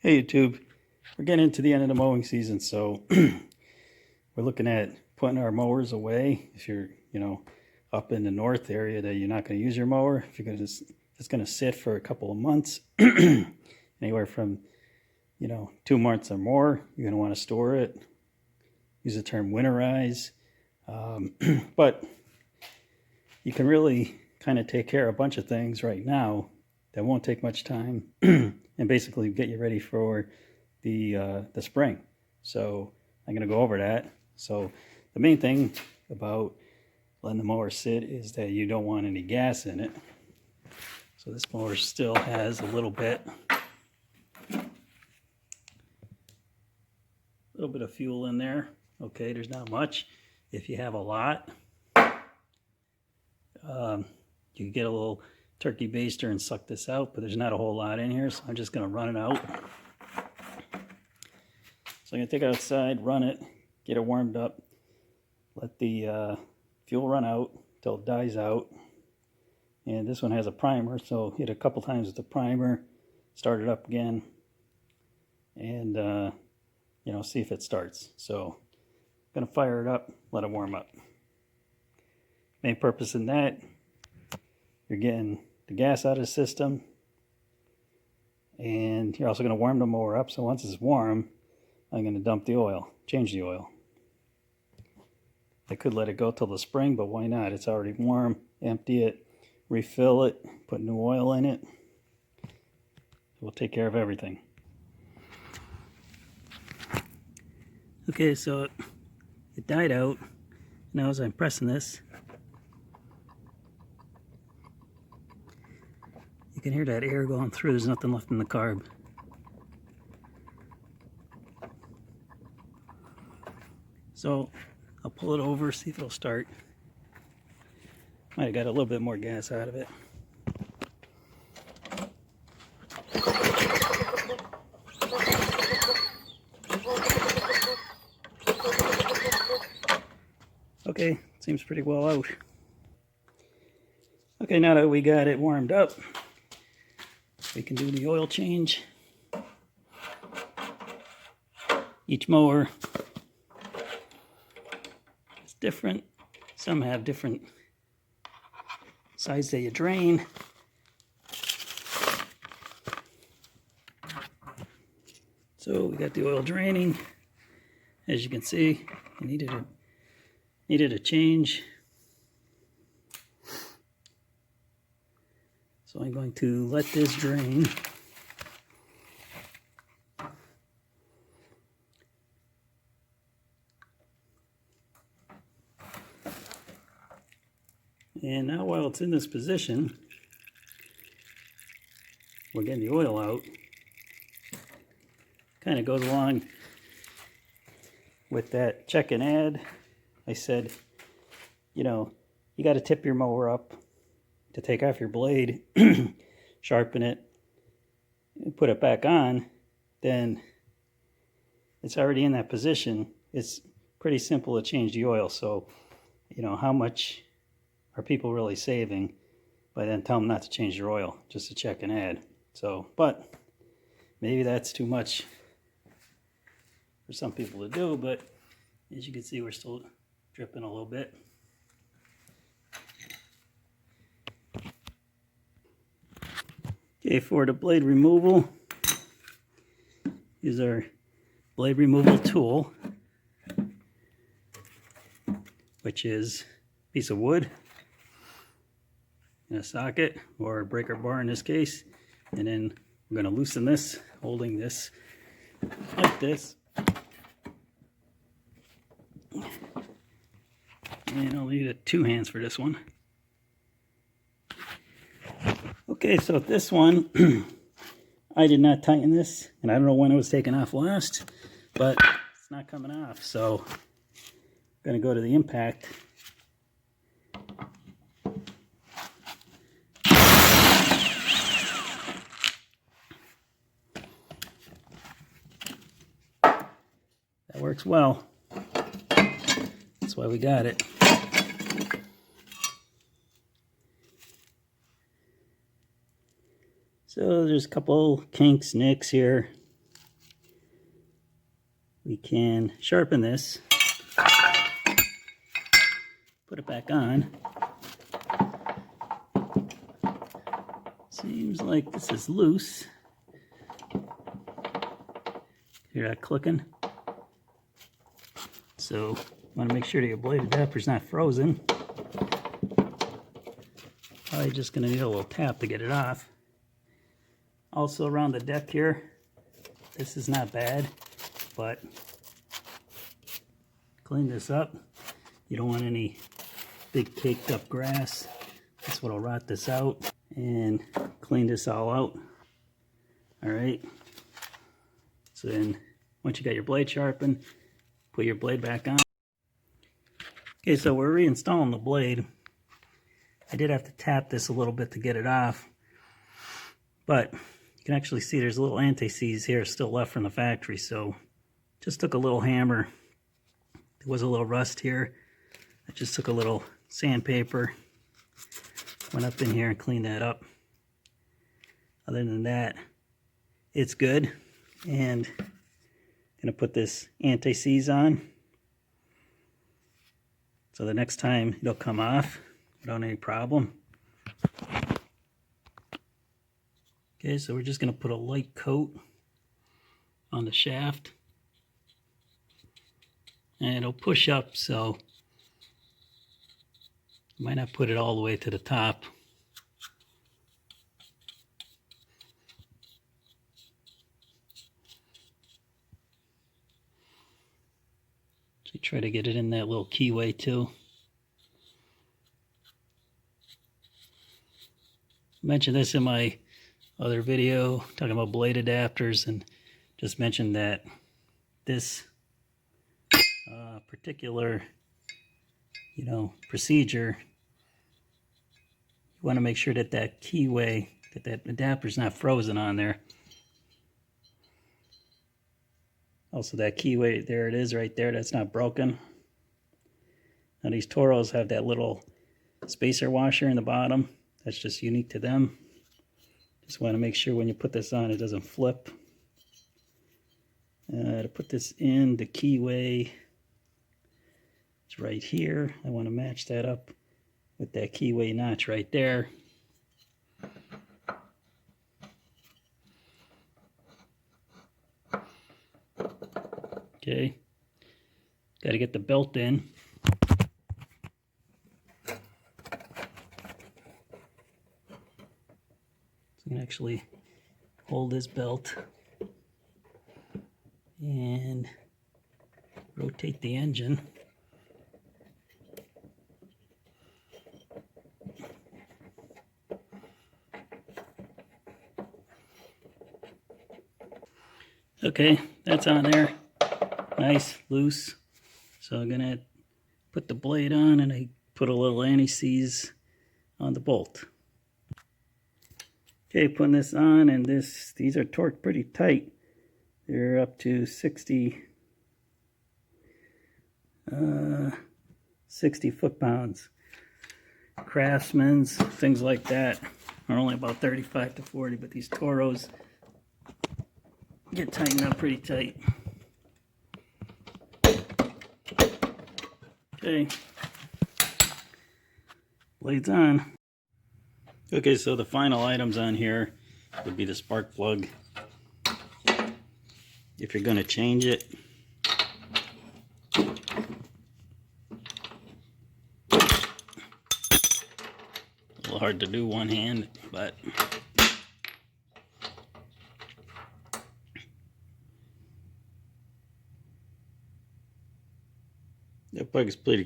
Hey YouTube, we're getting into the end of the mowing season, so we're looking at putting our mowers away. If you're, up in the north area that you're not going to use your mower, if you're going to it's going to sit for a couple of months, anywhere from 2 months or more, you're going to want to store it. Use the term winterize, but you can really kind of take care of a bunch of things right now that won't take much time and basically get you ready for the spring. So I'm going to go over that. So the main thing about letting the mower sit is that you don't want any gas in it. So this mower still has a little bit of fuel in there. Okay, there's not much. If you have a lot, you can get a little turkey baster and suck this out, but there's not a whole lot in here, so I'm just going to run it out. So I'm going to take it outside, run it, get it warmed up, let the fuel run out till it dies out. And this one has a primer, so hit a couple times with the primer, start it up again, and see if it starts. So I'm going to fire it up, let it warm up. Main purpose in that, you're getting the gas out of the system, and you're also going to warm the mower up. So once it's warm, I'm going to dump the oil, change the oil. I could let it go till the spring, but why not? It's already warm. Empty it, refill it, put new oil in it. We'll take care of everything. Okay, so it died out. Now as I'm pressing this, you can hear that air going through. There's nothing left in the carb. So I'll pull it over, see if it'll start. Might have got a little bit more gas out of it. Okay, seems pretty well out. Okay, now that we got it warmed up, we can do the oil change. Each mower is different. Some have different sides that you drain. So we got the oil draining. As you can see, it needed a change. So I'm going to let this drain. And now while it's in this position, we're getting the oil out. Kind of goes along with that check and add. I said, you got to tip your mower up to take off your blade, sharpen it, and put it back on. Then it's already in that position. It's pretty simple to change the oil. So, how much are people really saving by then telling them not to change their oil, just to check and add? So, but maybe that's too much for some people to do, but as you can see, we're still dripping a little bit. Okay, for the blade removal, use our blade removal tool, which is a piece of wood in a socket or a breaker bar in this case, and then we're going to loosen this, holding this like this, and I'll need 2 hands for this one. Okay, so this one, I did not tighten this, and I don't know when it was taken off last, but it's not coming off, so I'm going to go to the impact. That works well. That's why we got it. So there's a couple kinks, nicks here. we can sharpen this, put it back on. Seems like this is loose. Hear that clicking? So want to make sure that your blade adapter is not frozen. Probably just going to need a little tap to get it off. Also around the deck here, this is not bad, but clean this up. You don't want any big caked up grass. That's what'll rot this out. And clean this all out. All right. So then once you got your blade sharpened, put your blade back on. Okay, so we're reinstalling the blade. I did have to tap this a little bit to get it off, but you can actually see there's a little anti-seize here still left from the factory, so just took a little hammer. There was a little rust here. I just took a little sandpaper, went up in here and cleaned that up. Other than that, it's good. And I'm gonna put this anti-seize on, so the next time it'll come off without any problem. Okay, so we're just gonna put a light coat on the shaft, and it'll push up, so you might not put it all the way to the top. So try to get it in that little keyway too. I mentioned this in my other video talking about blade adapters, and just mentioned that this particular procedure, you want to make sure that that keyway, that adapter is not frozen on there. Also, that keyway, there it is right there, that's not broken. Now these Toros have that little spacer washer in the bottom. That's just unique to them. Just want to make sure when you put this on, it doesn't flip. To put this in, the keyway, it's right here. I want to match that up with that keyway notch right there. Okay, got to get the belt in. So you can actually hold this belt and rotate the engine. Okay, that's on there. Nice, loose. So I'm gonna put the blade on, and I put a little anti-seize on the bolt. Okay, putting this on, and these are torqued pretty tight. They're up to 60 foot-pounds. Craftsman's, things like that, are only about 35 to 40, but these Toros get tightened up pretty tight. Okay, blades on. Okay, so the final items on here would be the spark plug. If you're going to change it, a little hard to do one hand, but the plug is pretty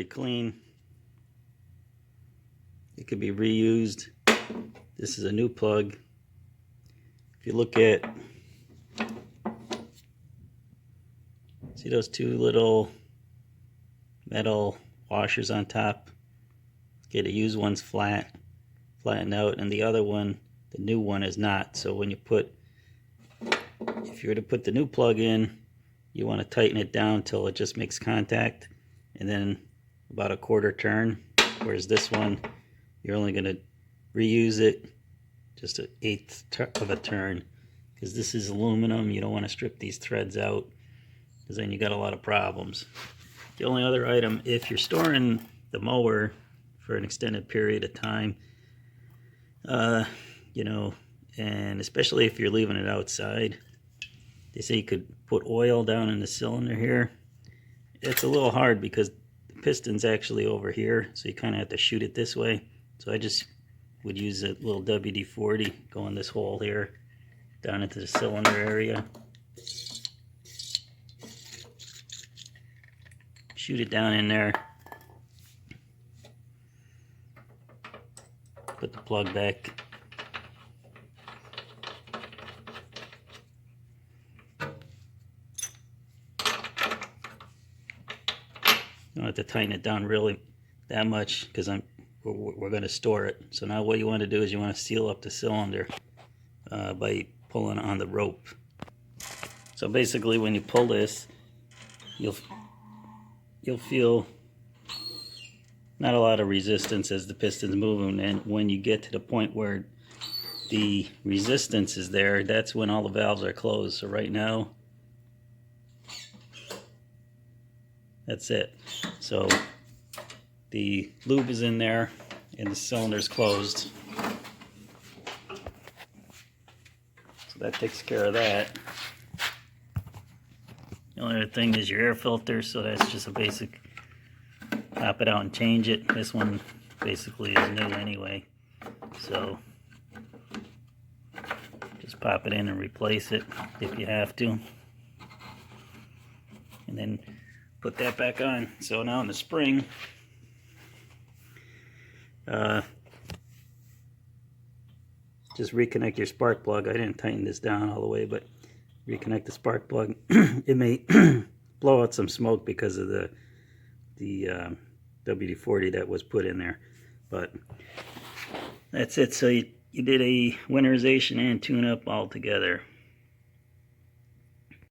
clean. It could be reused. This is a new plug. If you look at, see those two little metal washers on top? Okay, the used one's flattened out, and the other one, the new one, is not. So when you if you were to put the new plug in, you want to tighten it down till it just makes contact, and then about a quarter turn. Whereas this one, you're only going to reuse it just an eighth of a turn, because this is aluminum. You don't want to strip these threads out. because then you got a lot of problems. The only other item, if you're storing the mower for an extended period of time, you know, and especially if you're leaving it outside, they say you could put oil down in the cylinder here. It's a little hard because the piston's actually over here, so you kind of have to shoot it this way. So I just would use a little WD-40, go in this hole here, down into the cylinder area. Shoot it down in there. Put the plug back. You don't have to tighten it down really that much because we're going to store it. So now what you want to do is you want to seal up the cylinder by pulling on the rope. So basically when you pull this, you'll feel not a lot of resistance as the piston's moving, and when you get to the point where the resistance is there, that's when all the valves are closed. So right now, that's it. So the lube is in there and the cylinder's closed. So that takes care of that. The only other thing is your air filter, so that's just a basic pop it out and change it. This one basically is new anyway, so just pop it in and replace it if you have to, and then put that back on. So now in the spring, just reconnect your spark plug. I didn't tighten this down all the way, but reconnect the spark plug. It may blow out some smoke because of the WD-40 that was put in there, but that's it. So you did a winterization and tune-up all together.